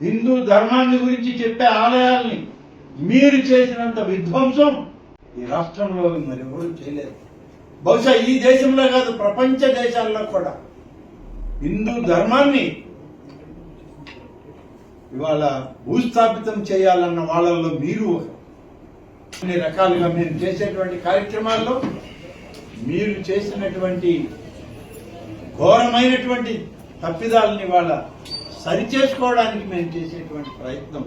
హిందూ ధర్మాన్ని గురించి చెప్పే ఆలయాల్ని మీరు చేసినంత విధ్వంసం ఈ రాష్ట్రంలో మరెవరూ చేయలేదు. బహుశా ఈ దేశంలో కాదు, ప్రపంచ దేశాల్లో కూడా హిందూ ధర్మాన్ని ఇవాళ భూస్థాపితం చేయాలన్న వాళ్ళల్లో మీరు అన్ని రకాలుగా మీరు చేసేటువంటి కార్యక్రమాల్లో మీరు చేసినటువంటి ఘోరమైనటువంటి తప్పిదాలని వాళ్ళ సరిచేసుకోవడానికి మేము చేసేటువంటి ప్రయత్నం,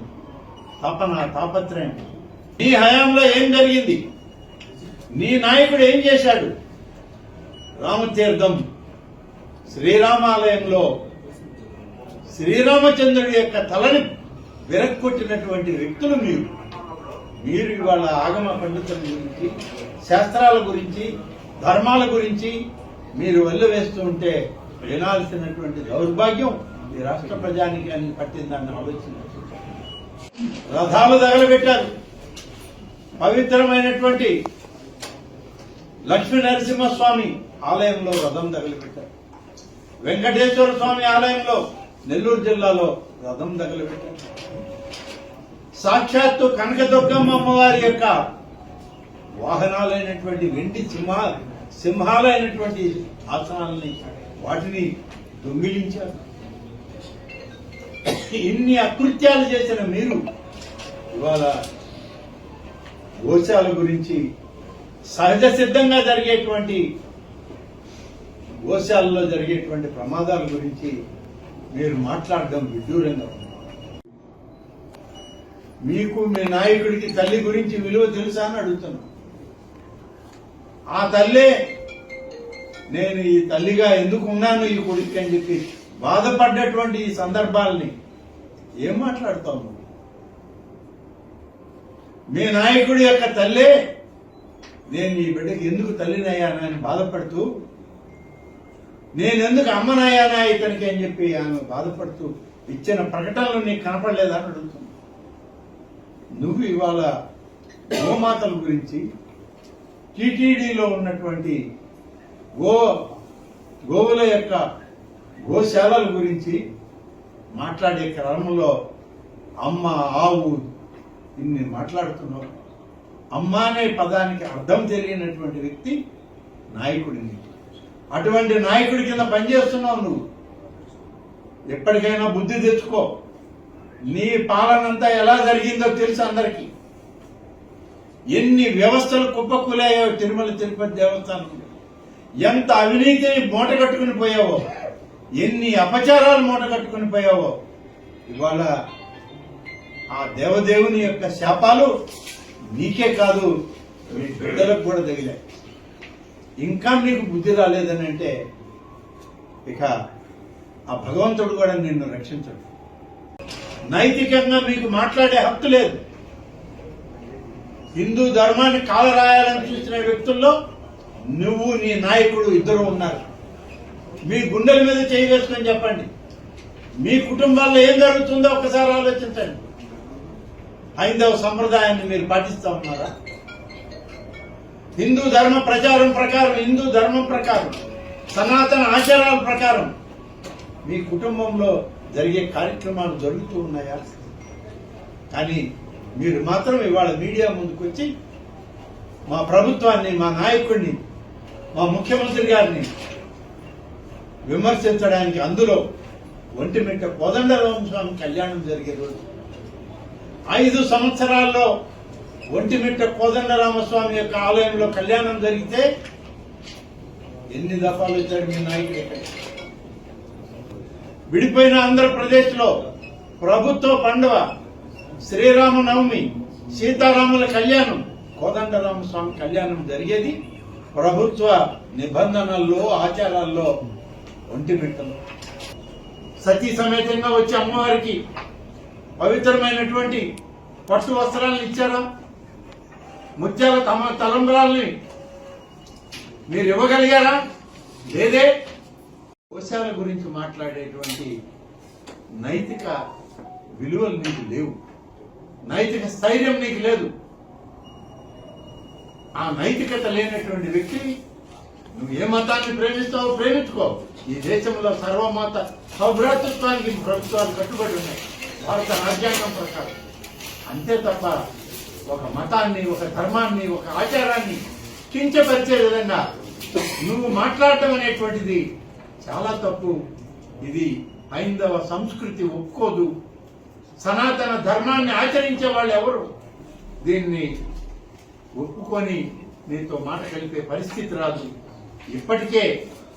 తాపత్రయం. నీ హయాంలో ఏం జరిగింది? నీ నాయకుడు ఏం చేశాడు? రామతీర్థం శ్రీరామాలయంలో శ్రీరామచంద్రుడి యొక్క తలని విరక్కొట్టినటువంటి వ్యక్తులు మీరు ఇవాళ ఆగమ పండితుల గురించి, శాస్త్రాల గురించి, ధర్మాల గురించి మీరు వెల్లువేస్తూ ఉంటే వినాల్సినటువంటి దౌర్భాగ్యం ఈ రాష్ట్ర ప్రజానికానికి పట్టిందని ఆలోచన. రథాలు తగలబెట్టారు. పవిత్రమైనటువంటి లక్ష్మీ నరసింహస్వామి ఆలయంలో రథం తగలబెట్టారు. వెంకటేశ్వర స్వామి ఆలయంలో నెల్లూరు జిల్లాలో రథం తగలబెట్టారు. సాక్షాత్తు కనకదుర్గమ్మ అమ్మవారి యొక్క వాహనాలైనటువంటి వెండి సింహాలైనటువంటి ఆసనాలని వాటిని దొంగిలించారు. ఇన్ని అకృత్యాలు చేసిన మీరు ఇవాళ గోశాల గురించి, సహజ సిద్ధంగా జరిగేటువంటి గోశాలలో జరిగేటువంటి ప్రమాదాల గురించి మీరు మాట్లాడడం విడ్డూరంగా ఉంది. మీకు మీ నాయకుడికి తల్లి గురించి విలువ తెలుసా అని అడుగుతున్నాను. ఆ తల్లే నేను ఈ తల్లిగా ఎందుకు ఉన్నాను ఈ కొడుకు అని చెప్పి బాధపడ్డటువంటి ఈ సందర్భాలని ఏం మాట్లాడతావు? మీ నాయకుడి యొక్క తల్లే నేను ఈ బిడ్డకి ఎందుకు తల్లినయ్యానా అని బాధపడుతూ, నేనెందుకు అమ్మనయ్యానా ఇతనికి అని చెప్పి ఆమె బాధపడుతూ ఇచ్చిన ప్రకటనలు నీకు కనపడలేదా అని అడుగుతున్నా. నువ్వు ఇవాళ గోమాతల గురించి, టీటీడీలో ఉన్నటువంటి గోవుల యొక్క గోశాలల గురించి మాట్లాడే క్రమంలో అమ్మ, ఆవు ఇన్ని మాట్లాడుతున్నావు. అమ్మ అనే పదానికి అర్థం తెలియనటువంటి వ్యక్తి నాయకుడిని. అటువంటి నాయకుడి కింద పనిచేస్తున్నావు నువ్వు. ఎప్పటికైనా బుద్ధి తెచ్చుకో. నీ పాలనంతా ఎలా జరిగిందో తెలుసు అందరికీ. ఎన్ని వ్యవస్థలు కుప్పకూలాయో తిరుమల తిరుపతి దేవస్థానం, ఎంత అవినీతిని మూట కట్టుకుని పోయావో, ఎన్ని అపచారాలు మూట కట్టుకుని పోయావో. ఇవాళ ఆ దేవదేవుని యొక్క శాపాలు నీకే కాదు, మీ బిడ్డలకు కూడా తగిలాయి. ఇంకా మీకు బుద్ధి రాలేదని అంటే ఇక ఆ భగవంతుడు కూడా నిన్ను రక్షించడు. నైతికంగా మీకు మాట్లాడే హక్కు లేదు. హిందూ ధర్మాన్ని కాలరాయాలని చూసిన వ్యక్తుల్లో నువ్వు, నీ నాయకుడు ఇద్దరు ఉన్నారు. మీ గుండెల మీద చేయి వేసుకొని చెప్పండి. మీ కుటుంబాల్లో ఏం జరుగుతుందో ఒక్కసారి ఆలోచించండి. హైందవ సంప్రదాయాన్ని మీరు పాటిస్తా ఉన్నారా? హిందూ ధర్మ ప్రచారం ప్రకారం, హిందూ ధర్మం ప్రకారం, సనాతన ఆచారాల ప్రకారం మీ కుటుంబంలో జరిగే కార్యక్రమాలు జరుగుతూ ఉన్నాయా? కానీ మీరు మాత్రం ఇవాళ మీడియా ముందుకు వచ్చి మా ప్రభుత్వాన్ని, మా నాయకుడిని, మా ముఖ్యమంత్రి గారిని విమర్శించడానికి, అందులో ఒంటిమిట్ట కోదండరామస్వామి కళ్యాణం జరిగే రోజు 5 సంవత్సరాల్లో ఒంటిమిట్ట కోదండరామస్వామి యొక్క ఆలయంలో కళ్యాణం జరిగితే ఎన్ని దఫాలు వచ్చాడు మీ నాయకుడు? విడిపోయిన ఆంధ్రప్రదేశ్ లో ప్రభుత్వ పండుగ శ్రీరామనవమి, సీతారాముల కళ్యాణం, కోదండరామస్వామి కళ్యాణం జరిగేది ప్రభుత్వ నిబంధనల్లో, ఆచారాల్లో ఒంటిమిట్టలో. సతీ సమేతంగా వచ్చి అమ్మవారికి పవిత్రమైనటువంటి పట్టు వస్త్రాలను ఇచ్చారా? ముత్యాల తలంబ్రాలని మీరు ఇవ్వగలిగారా? లేదే. గోశాల గురించి మాట్లాడేటువంటి నైతిక విలువలు నీకు లేవు, నైతిక స్థైర్యం నీకు లేదు. ఆ నైతికత లేనటువంటి వ్యక్తి నువ్వు ఏ మతాన్ని ప్రేమిస్తావో ప్రేమించుకో. ఈ దేశంలో సర్వమత సౌభ్రాతృత్వానికి ప్రభుత్వాలు కట్టుబడి ఉన్నాయి. భారత రాజ్యాంగం ప్రకారం. అంతే తప్ప ఒక మతాన్ని, ఒక ధర్మాన్ని, ఒక ఆచారాన్ని కించపరిచే విధంగా నువ్వు మాట్లాడటం అనేటువంటిది చాలా తప్పు. ఇది హైందవ సంస్కృతి ఒప్పుకోదు. సనాతన ధర్మాన్ని ఆచరించే వాళ్ళు ఎవరు దీన్ని ఒప్పుకొని నీతో మాట కలిపే పరిస్థితి రాదు. ఇప్పటికే